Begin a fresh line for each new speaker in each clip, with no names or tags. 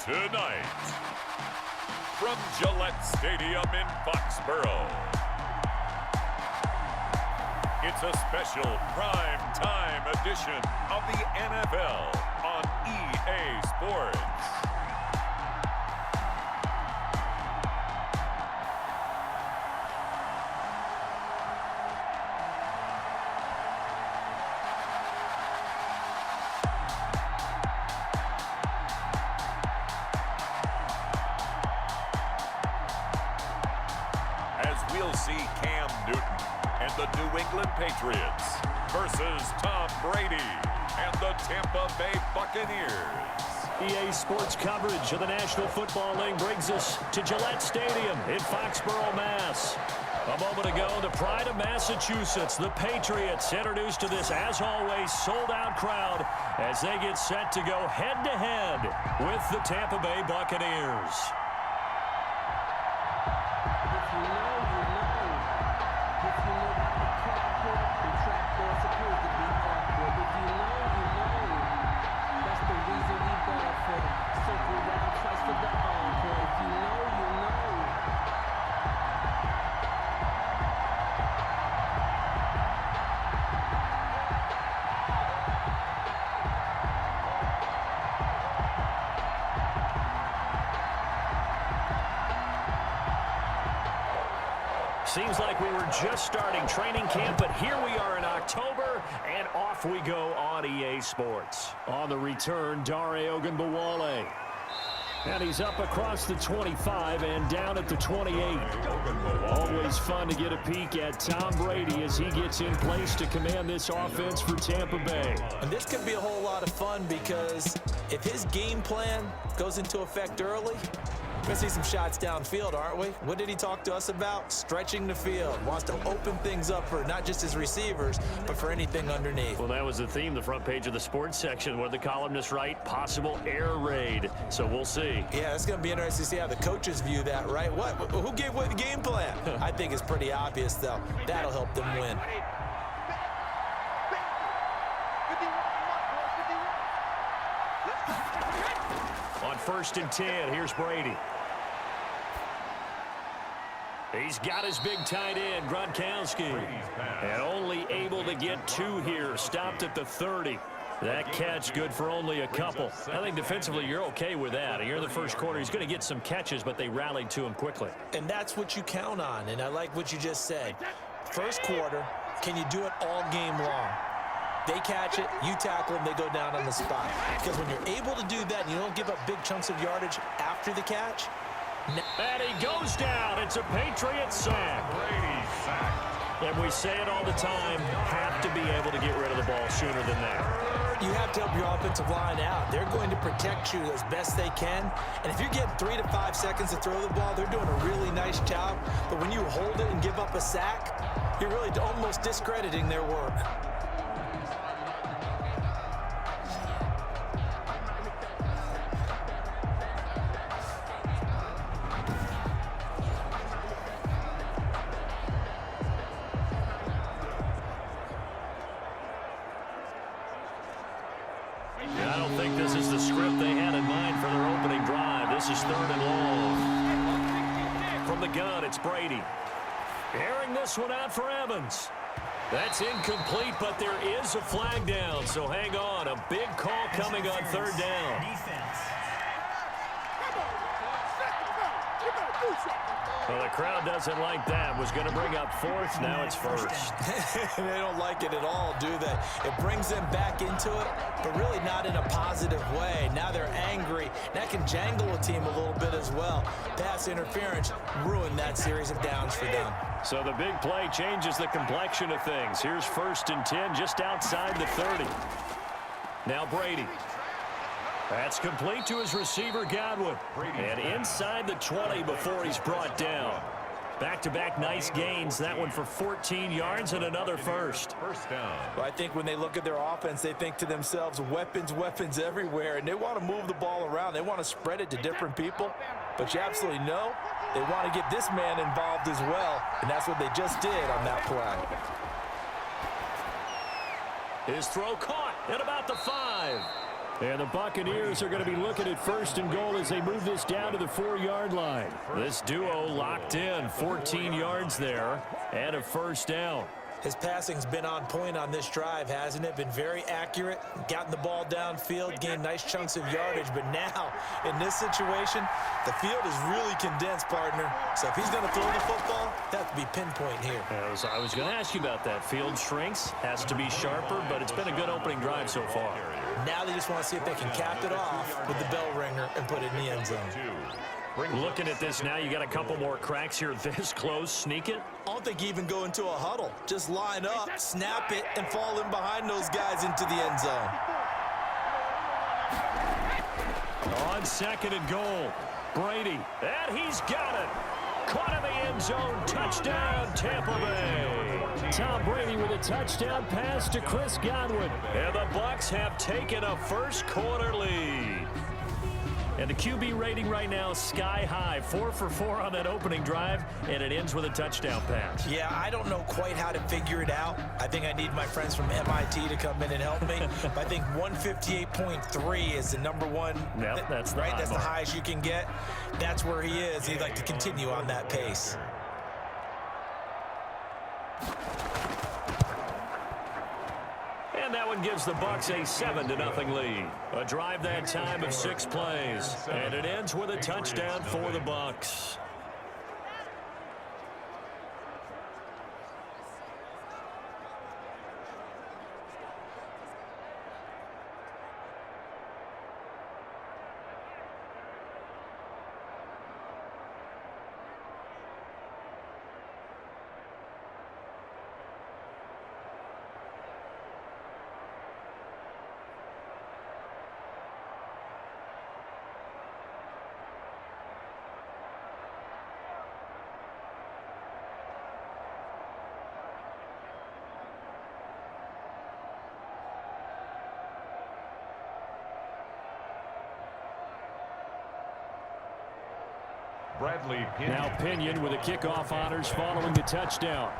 Tonight, from Gillette Stadium in Foxborough, it's a special prime time edition of the NFL on EA Sports. We'll see Cam Newton and the New England Patriots versus Tom Brady and the Tampa Bay Buccaneers.
EA Sports coverage of the National Football League brings us to Gillette Stadium in Foxborough, Mass. A moment ago, the pride of Massachusetts, the Patriots, introduced to this, as always, sold-out crowd as they get set to go head-to-head with the Tampa Bay Buccaneers. Seems like we were just starting training camp, but here we are in October, and off we go on EA Sports. On the return, Dare Ogunbowale. And he's up across the 25 and down at the 28. Always fun to get a peek at Tom Brady as he gets in place to command this offense for Tampa Bay.
And this could be a whole lot of fun because if his game plan goes into effect early, we're going to see some shots downfield, aren't we? What did he talk to us about? Stretching the field. Wants to open things up for not just his receivers, but for anything underneath.
Well, that was the theme, the front page of the sports section, where the columnists write possible air raid. So we'll see.
Yeah, it's going to be interesting to see how the coaches view that, right? What? Who gave away the game plan? I think it's pretty obvious, though. That'll help them win.
On 1st and 10, here's Brady. He's got his big tight end, Gronkowski. And only able to get 2 here. Stopped at the 30. That catch good for only a couple. I think defensively you're okay with that. Here in the first quarter, he's going to get some catches, but they rallied to him quickly.
And that's what you count on, and I like what you just said. First quarter, can you do it all game long? They catch it, you tackle them, they go down on the spot. Because when you're able to do that and you don't give up big chunks of yardage after the catch.
And he goes down. It's a Patriot sack.
Brady sacked.
And we say it all the time, have to be able to get rid of the ball sooner than that.
You have to help your offensive line out. They're going to protect you as best they can. And if you're getting 3 to 5 seconds to throw the ball, they're doing a really nice job. But when you hold it and give up a sack, you're really almost discrediting their work.
I don't think this is the script they had in mind for their opening drive. This is 3rd and long. From the gun, it's Brady. Airing this one out for Evans. That's incomplete, but there is a flag down, so hang on. A big call coming on 3rd down. Well, the crowd doesn't like that. Was going to bring up 4th. Now it's 1st.
They don't like it at all, do they? It brings them back into it, but really not in a positive way. Now they're angry. That can jangle a team a little bit as well. Pass interference ruined that series of downs for them.
So the big play changes the complexion of things. Here's 1st and 10 just outside the 30. Now Brady. That's complete to his receiver, Godwin. And inside the 20 before he's brought down. Back-to-back nice gains. That one for 14 yards and another first.
First down.
Well, I think when they look at their offense, they think to themselves, weapons, weapons everywhere. And they want to move the ball around. They want to spread it to different people. But you absolutely know they want to get this man involved as well. And that's what they just did on that play.
His throw caught at about the 5. And the Buccaneers are going to be looking at 1st and goal as they move this down to the 4-yard line. This duo locked in, 14 yards there, and a 1st down.
His passing's been on point on this drive, hasn't it? Been very accurate, gotten the ball downfield, gained nice chunks of yardage. But now, in this situation, the field is really condensed, partner. So if he's going to throw the football, that has to be pinpoint here.
I was going to ask you about that. Field shrinks, has to be sharper, but it's been a good opening drive so far.
Now they just want to see if they can cap it off with the bell ringer and put it in the end zone.
Looking at this now, you got a couple more cracks here this close. Sneak it.
I don't think even go into a huddle. Just line up, snap it, and fall in behind those guys into the end zone.
On 2nd and goal, Brady, and he's got it. Caught in the end zone, touchdown, Tampa Bay. Tom Brady with a touchdown pass to Chris Godwin. And the Bucs have taken a first-quarter lead. And the QB rating right now, sky high. 4 for 4 on that opening drive, and it ends with a touchdown pass.
Yeah, I don't know quite how to figure it out. I think I need my friends from MIT to come in and help me. But I think 158.3 is the number one.
Yep, that's the
right. That's the
mark.
highest you can get. That's where he is. He'd like to continue on that pace.
And that one gives the Bucs a 7-0 lead. A drive that time of 6 plays. And it ends with a touchdown for the Bucs. Now Pinion with the kickoff honors following the touchdown.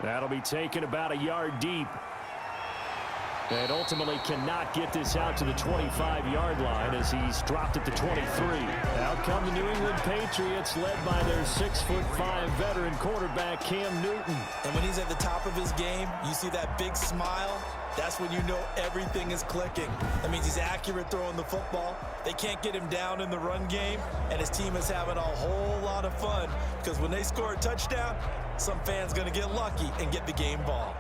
That'll be taken about a yard deep. And ultimately cannot get this out to the 25-yard line as he's dropped at the 23. Out come the New England Patriots, led by their 6'5" veteran quarterback Cam Newton.
And when he's at the top of his game, you see that big smile. That's when you know everything is clicking. That means he's accurate throwing the football. They can't get him down in the run game, and his team is having a whole lot of fun because when they score a touchdown, some fan's going to get lucky and get the game ball.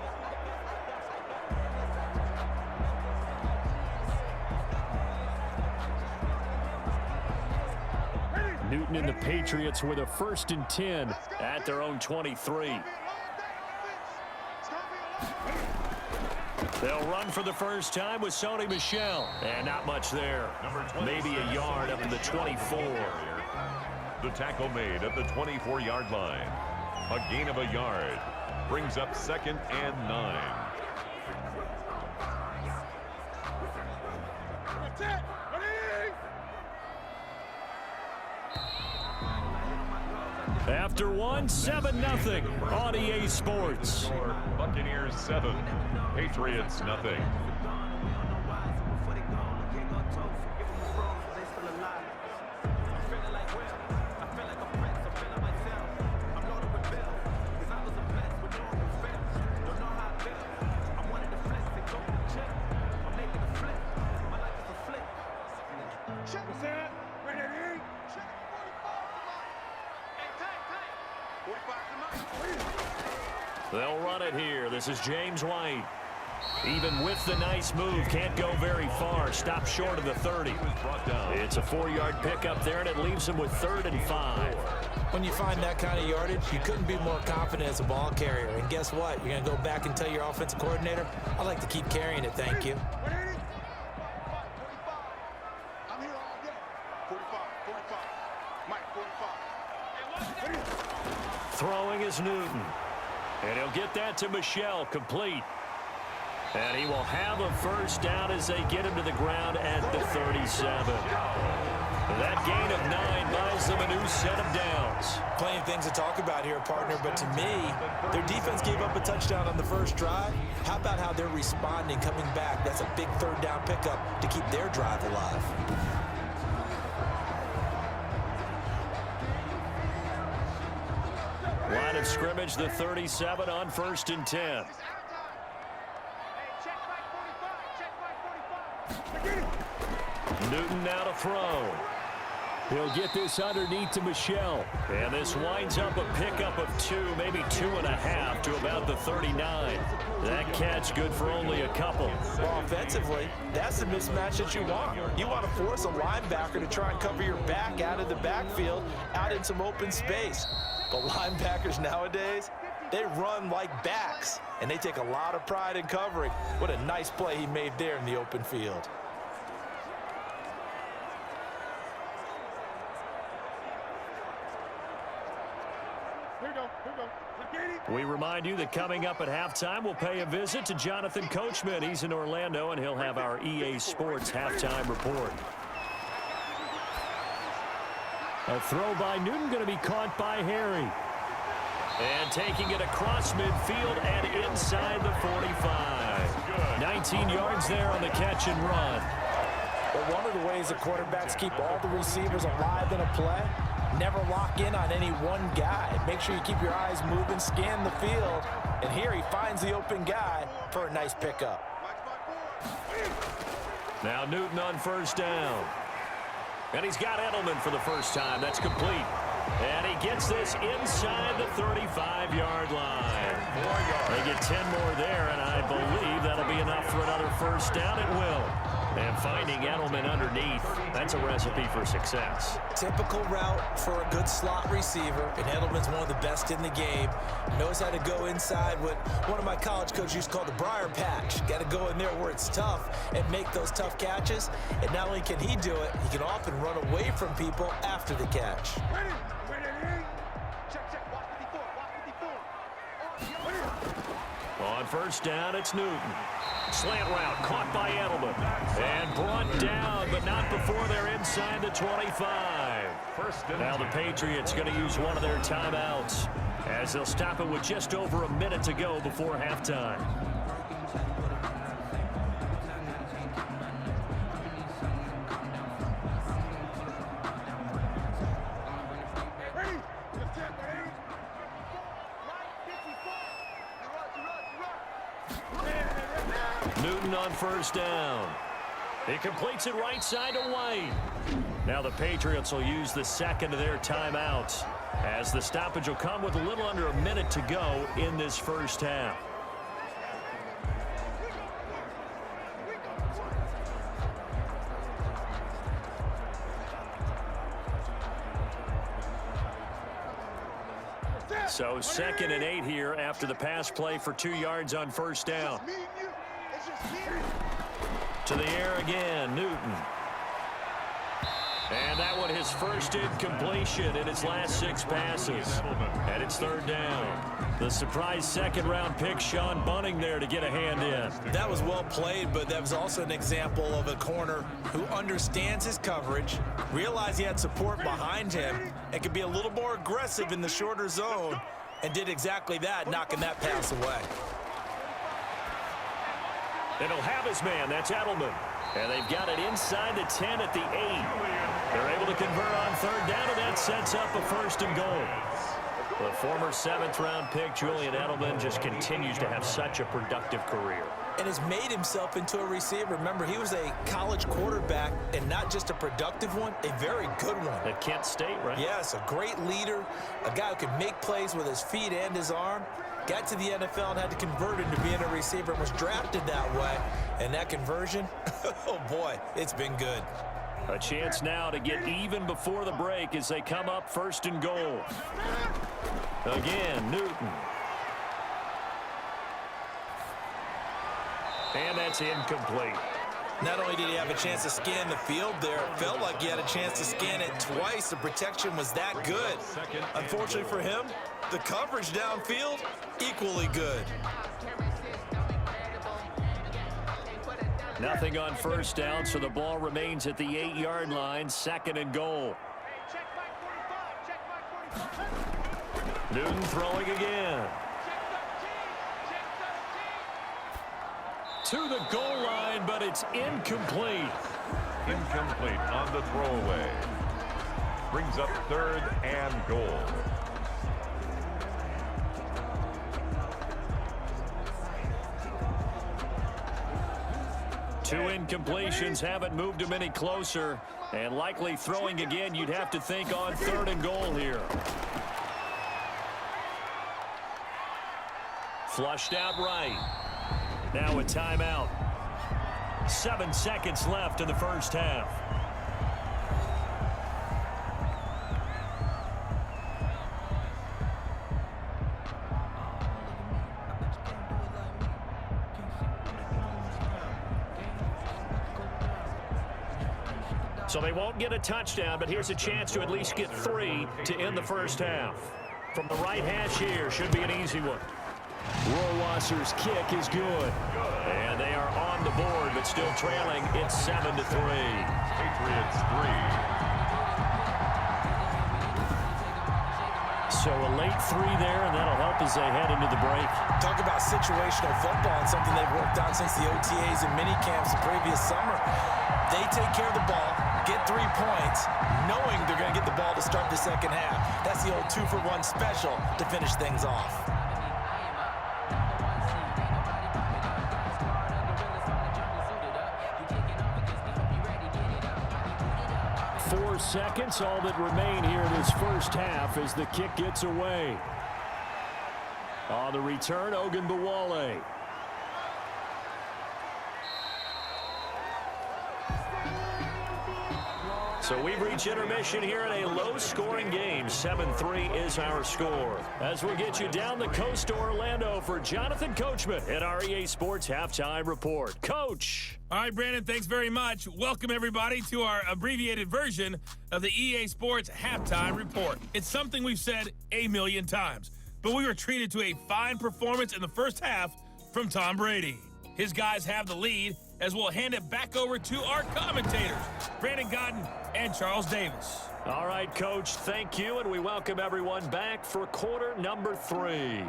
Newton and the Patriots with a 1st and 10 at their own 23. They'll run for the first time with Sony Michel. And not much there. Maybe a yard up to the 24.
The tackle made at the 24-yard line. A gain of a yard. Brings up 2nd and 9.
After one, 7-0 on EA Sports.
Buccaneers 7, Patriots nothing.
They'll run it here. This is James White. Even with the nice move, can't go very far. Stop short of the 30. It's a 4-yard pickup there, and it leaves him with 3rd and 5.
When you find that kind of yardage, you couldn't be more confident as a ball carrier. And guess what? You're going to go back and tell your offensive coordinator, I'd like to keep carrying it, thank you.
Throwing is Newton. And he'll get that to Michel, complete. And he will have a first down as they get him to the ground at the 37. That gain of 9 buys them a new set of downs.
Plenty of things to talk about here, partner, but to me, their defense gave up a touchdown on the first drive. How about how they're responding, coming back? That's a big third down pickup to keep their drive alive.
Line of scrimmage, the 37 on 1st and 10. Newton now to throw. He'll get this underneath to Michel. And this winds up a pickup of 2, maybe 2.5 to about the 39. That catch good for only a couple.
Well, offensively, that's the mismatch that you want. You want to force a linebacker to try and cover your back out of the backfield, out in some open space. But linebackers nowadays, they run like backs, and they take a lot of pride in covering. What a nice play he made there in the open field.
We remind you that coming up at halftime, we'll pay a visit to Jonathan Coachman. He's in Orlando, and he'll have our EA Sports halftime report. A throw by Newton going to be caught by Harry. And taking it across midfield and inside the 45. 19 yards there on the catch and run.
But one of the ways the quarterbacks keep all the receivers alive in a play, never lock in on any one guy. Make sure you keep your eyes moving, scan the field. And here he finds the open guy for a nice pickup.
Now Newton on 1st down. And he's got Edelman for the first time. That's complete. And he gets this inside the 35-yard line. They get 10 more there, and I believe that'll be enough for another first down. It will. And finding Edelman underneath, that's a recipe for success.
Typical route for a good slot receiver, and Edelman's one of the best in the game. Knows how to go inside what one of my college coaches used to call the briar patch. Got to go in there where it's tough and make those tough catches. And not only can he do it, he can often run away from people after the catch.
On 1st down, it's Newton. Slant route caught by Edelman. And brought down, but not before they're inside the 25. Now the Patriots going to use one of their timeouts as they'll stop it with just over a minute to go before halftime. Newton on 1st down. He completes it right side to White. Now the Patriots will use the second of their timeouts as the stoppage will come with a little under a minute to go in this first half. So 2nd and 8 here after the pass play for 2 yards on 1st down. To the air again, Newton. And that one his first incompletion in his last 6 passes. And it's 3rd down. The surprise 2nd-round pick, Sean Bunting there to get a hand in.
That was well played, but that was also an example of a corner who understands his coverage, realized he had support behind him, and could be a little more aggressive in the shorter zone, and did exactly that, knocking that pass away.
And he'll have his man. That's Edelman. And they've got it inside the 10 at the 8. They're able to convert on 3rd down, and that sets up a 1st and goal. The former 7th-round pick, Julian Edelman, just continues to have such a productive career.
And has made himself into a receiver. Remember, he was a college quarterback, and not just a productive one, a very good one.
At Kent State, right?
Yes, a great leader, a guy who can make plays with his feet and his arm. Got to the NFL and had to convert into being a receiver and was drafted that way. And that conversion, oh boy, it's been good.
A chance now to get even before the break as they come up 1st and goal. Again, Newton. And that's incomplete.
Not only did he have a chance to scan the field there, it felt like he had a chance to scan it twice. The protection was that good. Unfortunately for him, the coverage downfield, equally good.
Nothing on first down, so the ball remains at the 8-yard line, 2nd and goal. Newton throwing again. To the goal line, but it's incomplete.
Incomplete on the throwaway. Brings up 3rd and goal.
Two incompletions haven't moved him any closer, and likely throwing again, you'd have to think on 3rd and goal here. Flushed out right. Now a timeout. 7 seconds left in the first half. So they won't get a touchdown, but here's a chance to at least get 3 to end the first half. From the right hash here, should be an easy one. Rohrwasser's kick is good. And they are on the board, but still trailing. It's 7-3.
Patriots 3.
So a late 3 there, and that'll help as they head into the break.
Talk about situational football and something they've worked on since the OTAs and mini camps the previous summer. They take care of the ball, get 3 points, knowing they're going to get the ball to start the second half. That's the old 2-for-1 special to finish things off.
4 seconds, all that remain here in this first half as the kick gets away. On the return, Ogunbowale. So we've reached intermission here in a low-scoring game. 7-3 is our score. As we'll get you down the coast to Orlando for Jonathan Coachman at our EA Sports Halftime Report. Coach.
All right, Brandon, thanks very much. Welcome, everybody, to our abbreviated version of the EA Sports Halftime Report. It's something we've said a million times, but we were treated to a fine performance in the first half from Tom Brady. His guys have the lead, as we'll hand it back over to our commentators, Brandon Godden and Charles Davis.
All right, Coach, thank you, and we welcome everyone back for quarter number 3.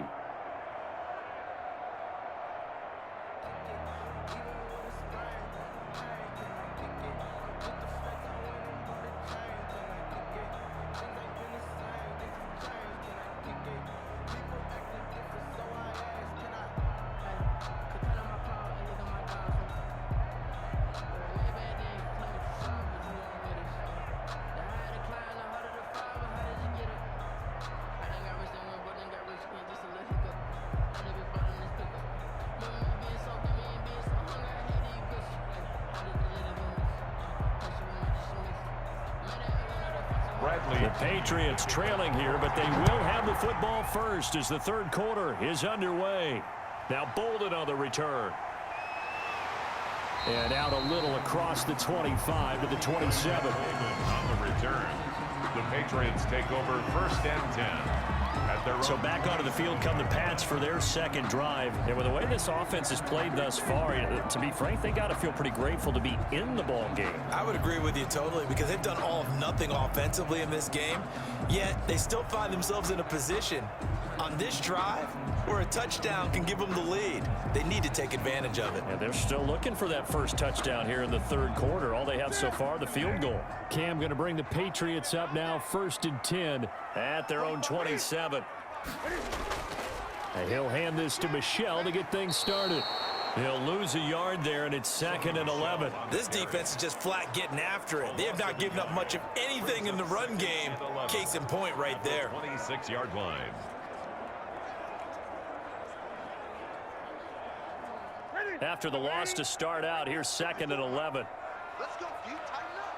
The Patriots trailing here, but they will have the football first as the third quarter is underway. Now Bolden on the return. And out a little across the 25 to the 27.
On the return, the Patriots take over 1st and 10.
So back onto the field come the Pats for their second drive. And with the way this offense has played thus far, to be frank, they got to feel pretty grateful to be in the ball game.
I would agree with you totally, because they've done all of nothing offensively in this game, yet they still find themselves in a position on this drive where a touchdown can give them the lead. They need to take advantage of it.
And they're still looking for that first touchdown here in the third quarter. All they have so far, the field goal. Cam going to bring the Patriots up now, 1st and 10 at their own 27. And he'll hand this to Michel to get things started. He'll lose a yard there, and it's 2nd and 11.
This defense is just flat getting after it. They have not given up much of anything in the run game. Case in point right there.
26-yard line.
After the loss to start out, here's 2nd and 11.
Let's go, D. Tighten up.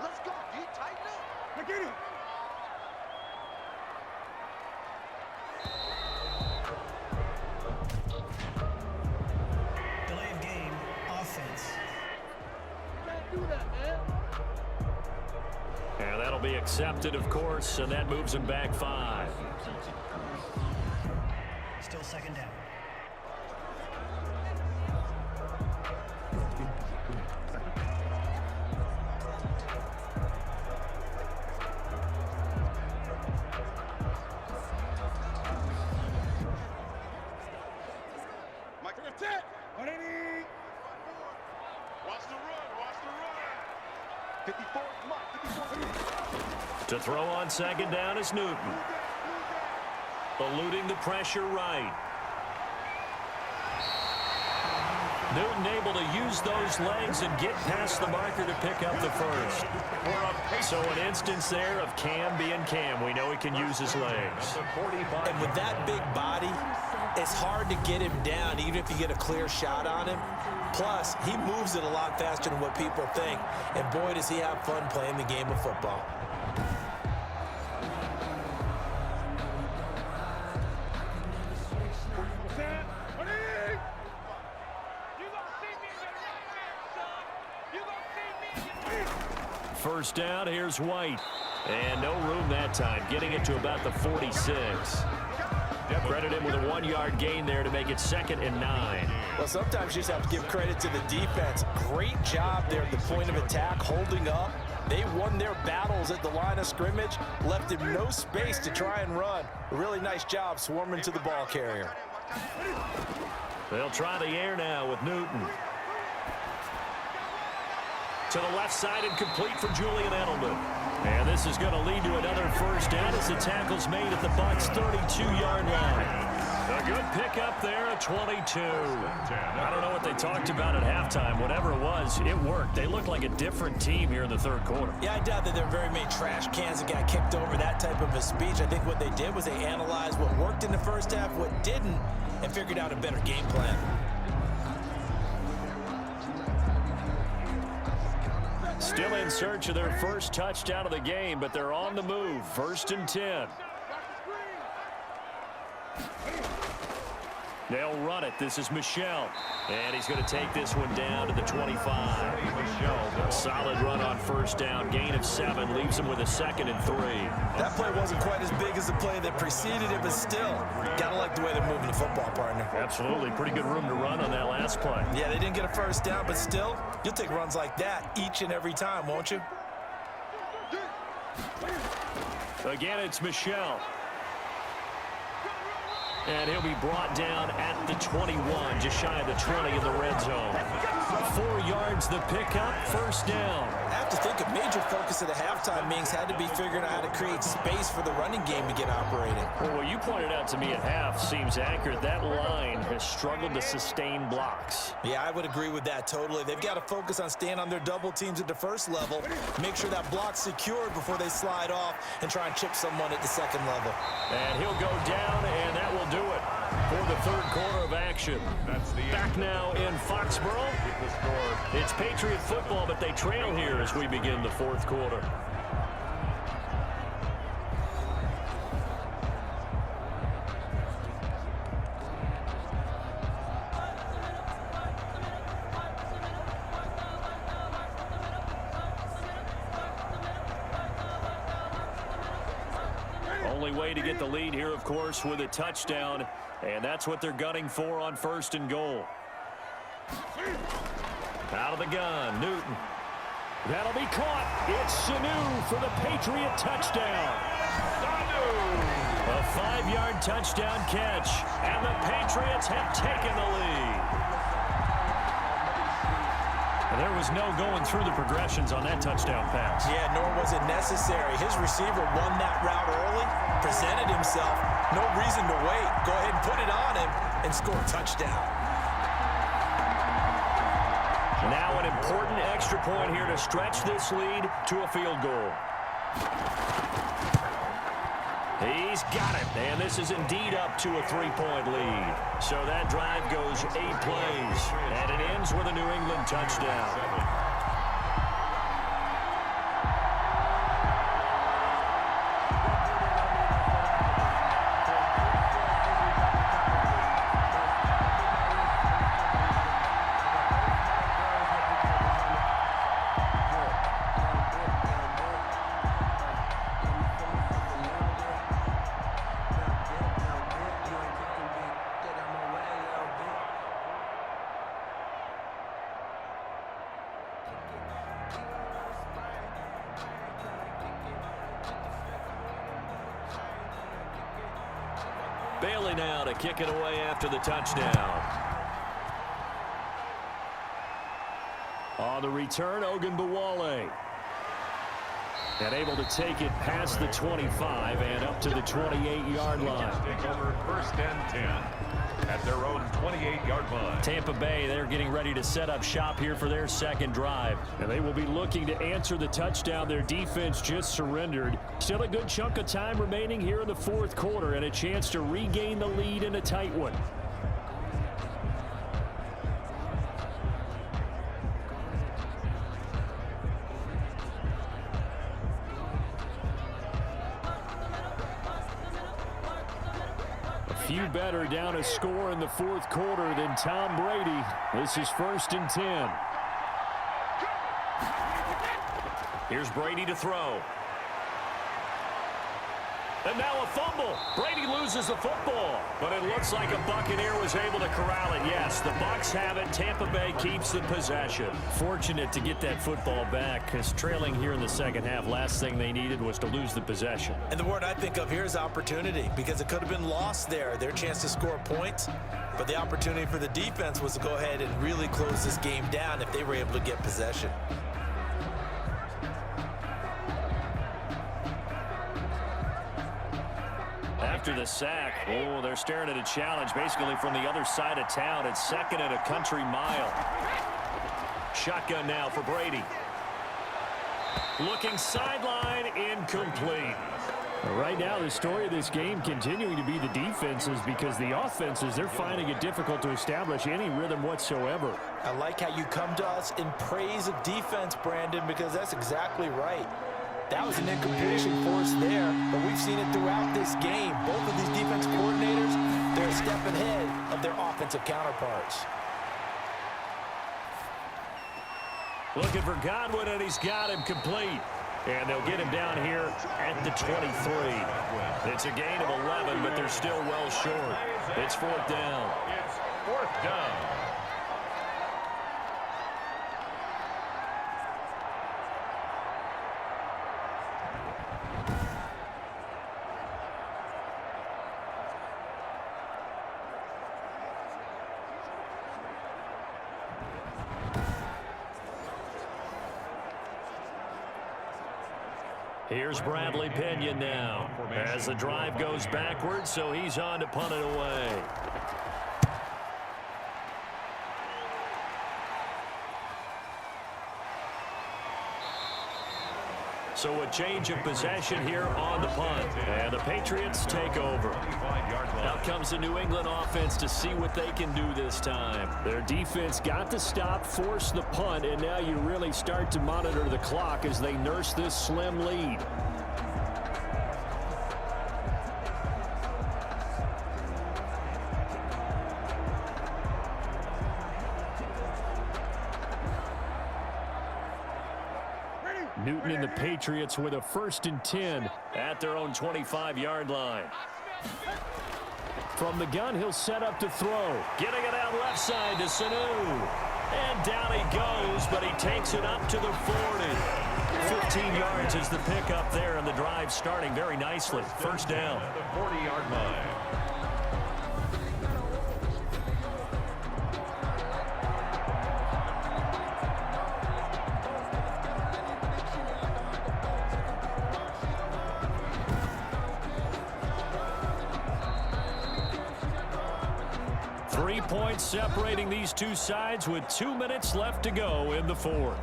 Let's go, D. Tighten up. Get it.
Delay of game, offense.
Can't do that, man.
And that'll be accepted, of course, and that moves him back 5.
Still 2nd down.
To throw on second down is Newton. Eluding the pressure right. Newton able to use those legs and get past the marker to pick up the first. So an instance there of Cam being Cam. We know he can use his legs.
And with that big body, it's hard to get him down even if you get a clear shot on him. Plus, he moves it a lot faster than what people think. And boy, does he have fun playing the game of football.
First down, here's White. And no room that time, getting it to about the 46. Credit him with a 1-yard gain there to make it 2nd and 9.
Well, sometimes you just have to give credit to the defense. Great job there at the point of attack, holding up. They won their battles at the line of scrimmage, left him no space to try and run. A really nice job swarming to the ball carrier.
They'll try the air now with Newton. To the left side and complete for Julian Edelman. And this is going to lead to another first down as the tackle's made at the Bucs' 32-yard line. A good pickup there at 22. I don't know what they talked about at halftime. Whatever it was, it worked. They look like a different team here in the third quarter.
Yeah, I doubt that there are very many trash cans that got kicked over, that type of a speech. I think what they did was they analyzed what worked in the first half, what didn't, and figured out a better game plan.
Still in search of their first touchdown of the game, but they're on the move. 1st and 10. They'll run it. This is Michel. And he's going to take this one down to the 25. A solid run on first down. Gain of 7. Leaves him with a 2nd and 3.
That play wasn't quite as big as the play that preceded it, but still, gotta like the way they're moving the football, partner.
Absolutely. Pretty good room to run on that last play.
Yeah, they didn't get a first down, but still, you'll take runs like that each and every time, won't you?
Again, it's Michel. And he'll be brought down at the 21, just shy of the 20 in the red zone. 4 yards the pickup, first down.
I have to think a major focus of the halftime meetings had to be figuring out how to create space for the running game to get operating.
Well, what you pointed out to me at half seems accurate. That line has struggled to sustain blocks.
Yeah, I would agree with that totally. They've got to focus on staying on their double teams at the first level, make sure that block's secured before they slide off and try and chip someone at the second level.
And he'll go down, and that will do it for the third quarter of action. Back now in Foxborough. It's Patriot football, but they trail here as we begin the fourth quarter. Only way to get the lead here, of course, with a touchdown, and that's what they're gunning for on 1st and goal. Out of the gun, Newton. That'll be caught. It's Sanu for the Patriot touchdown. A 5-yard touchdown catch, and the Patriots have taken the lead. And there was no going through the progressions on that touchdown pass.
Yeah, nor was it necessary. His receiver won that route early, presented himself. No reason to wait. Go ahead and put it on him and score a touchdown.
Now an important extra point here to stretch this lead to a field goal. He's got it, and this is indeed up to a 3-point lead. So that drive goes 8 plays, and it ends with a New England touchdown. Bailey now to kick it away after the touchdown. On the return, Ogunbowale. And able to take it past the 25 and up to the 28-yard line.
Take over 1st and 10 at their own 28-yard line.
Tampa Bay, they're getting ready to set up shop here for their second drive. And they will be looking to answer the touchdown their defense just surrendered. Still a good chunk of time remaining here in the fourth quarter and a chance to regain the lead in a tight one. Few better down a score in the fourth quarter than Tom Brady. This is 1st and 10. Here's Brady to throw. And now a fumble. Brady loses the football, but it looks like a Buccaneer was able to corral it. Yes, the Bucs have it. Tampa Bay keeps the possession. Fortunate to get that football back, because trailing here in the second half, last thing they needed was to lose the possession.
And the word I think of here is opportunity, because it could have been lost there. Their chance to score points, but the opportunity for the defense was to go ahead and really close this game down if they were able to get possession.
After the sack, they're staring at a challenge basically from the other side of town. It's 2nd and a country mile. Shotgun now for Brady. Looking sideline, incomplete. Right now, the story of this game continuing to be the defenses, because the offenses, they're finding it difficult to establish any rhythm whatsoever.
I like how you come to us in praise of defense, Brandon, because that's exactly right. That was an incompletion for us there, but we've seen it throughout this game. Both of these defense coordinators, they're a step ahead of their offensive counterparts.
Looking for Godwin, and he's got him complete. And they'll get him down here at the 23. It's a gain of 11, but they're still well short. It's 4th down.
It's 4th down.
Here's Bradley Pinion now as the drive goes backwards, so he's on to punt it away. So a change of possession here on the punt, and the Patriots take over. Out comes the New England offense to see what they can do this time. Their defense got the stop, forced the punt, and now you really start to monitor the clock as they nurse this slim lead. Newton and the Patriots with a 1st and 10 at their own 25-yard line. From the gun, he'll set up to throw. Getting it out left side to Sanu. And down he goes, but he takes it up to the 40. 15 yards is the pickup there, and the drive starting very nicely. 1st down.
At the 40-yard line.
Points separating these two sides with 2 minutes left to go in the fourth.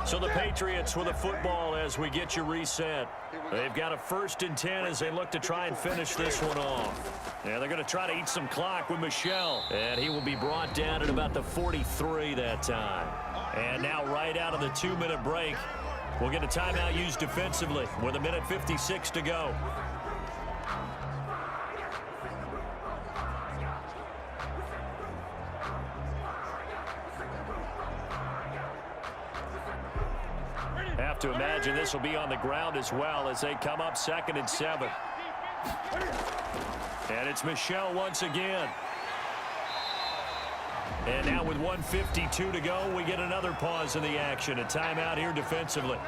So the Patriots with a football as we get you reset. They've got a 1st and 10 as they look to try and finish this one off. Yeah, they're going to try to eat some clock with Michel. And he will be brought down at about the 43 that time. And now right out of the 2-minute break, we'll get a timeout used defensively with 1:56 to go. Have to imagine this will be on the ground as well as they come up 2nd and 7. And it's Michel once again. And now with 1:52 to go, we get another pause in the action. A timeout here defensively.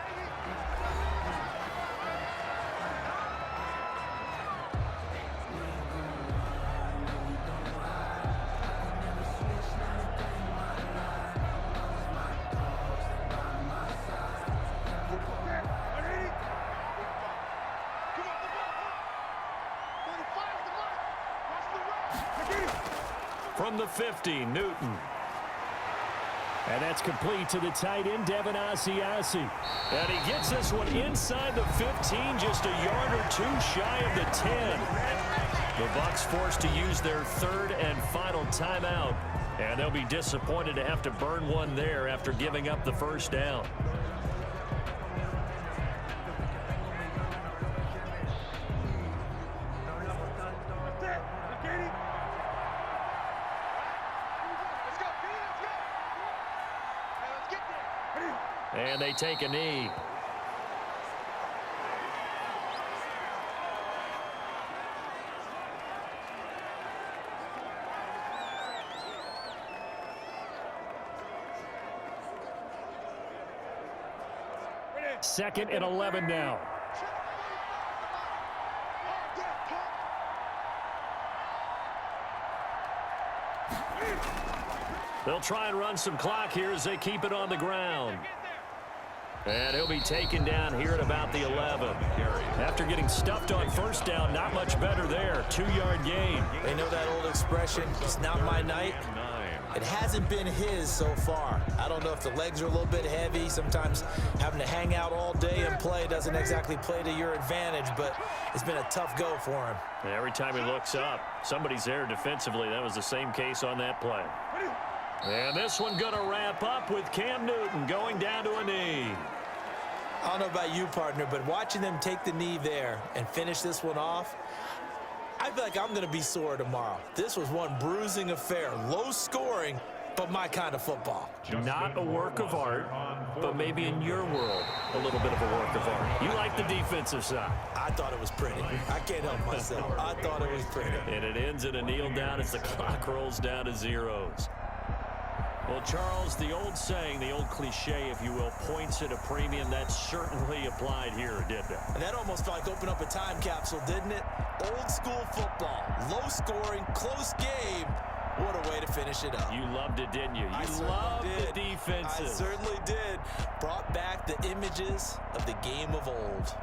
From the 50, Newton. And that's complete to the tight end, Devin Asiasi. And he gets this one inside the 15, just a yard or two shy of the 10. The Bucs forced to use their third and final timeout. And they'll be disappointed to have to burn one there after giving up the first down. And they take a knee. Second and 11 now. They'll try and run some clock here as they keep it on the ground. And he'll be taken down here at about the 11. After getting stuffed on first down, not much better there. 2-yard gain.
They know that old expression, it's not my night. It hasn't been his so far. I don't know if the legs are a little bit heavy. Sometimes having to hang out all day and play doesn't exactly play to your advantage, but it's been a tough go for him.
And every time he looks up, somebody's there defensively. That was the same case on that play. And this one going to wrap up with Cam Newton going down to a knee.
I don't know about you, partner, but watching them take the knee there and finish this one off, I feel like I'm going to be sore tomorrow. This was one bruising affair. Low scoring, but my kind of football.
Not a work of art, but maybe in your world, a little bit of a work of art. You like the defensive side.
I thought it was pretty. I can't help myself. I thought it was pretty.
And it ends in a kneel down as the clock rolls down to zeros. Well, Charles, the old saying, the old cliche, if you will, points at a premium, that certainly applied here, didn't it?
And that almost felt like opened up a time capsule, didn't it? Old school football, low scoring, close game. What a way to finish it up.
You loved it, didn't you? You loved the defenses.
I certainly did. Brought back the images of the game of old.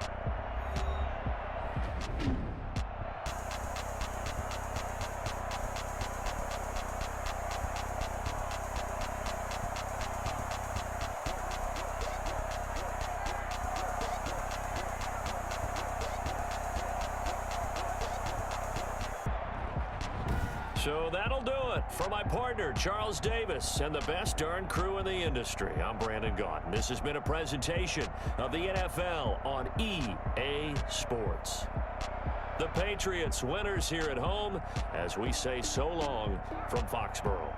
So that'll do it for my partner, Charles Davis, and the best darn crew in the industry. I'm Brandon Gaudin. This has been a presentation of the NFL on EA Sports. The Patriots winners here at home as we say so long from Foxborough.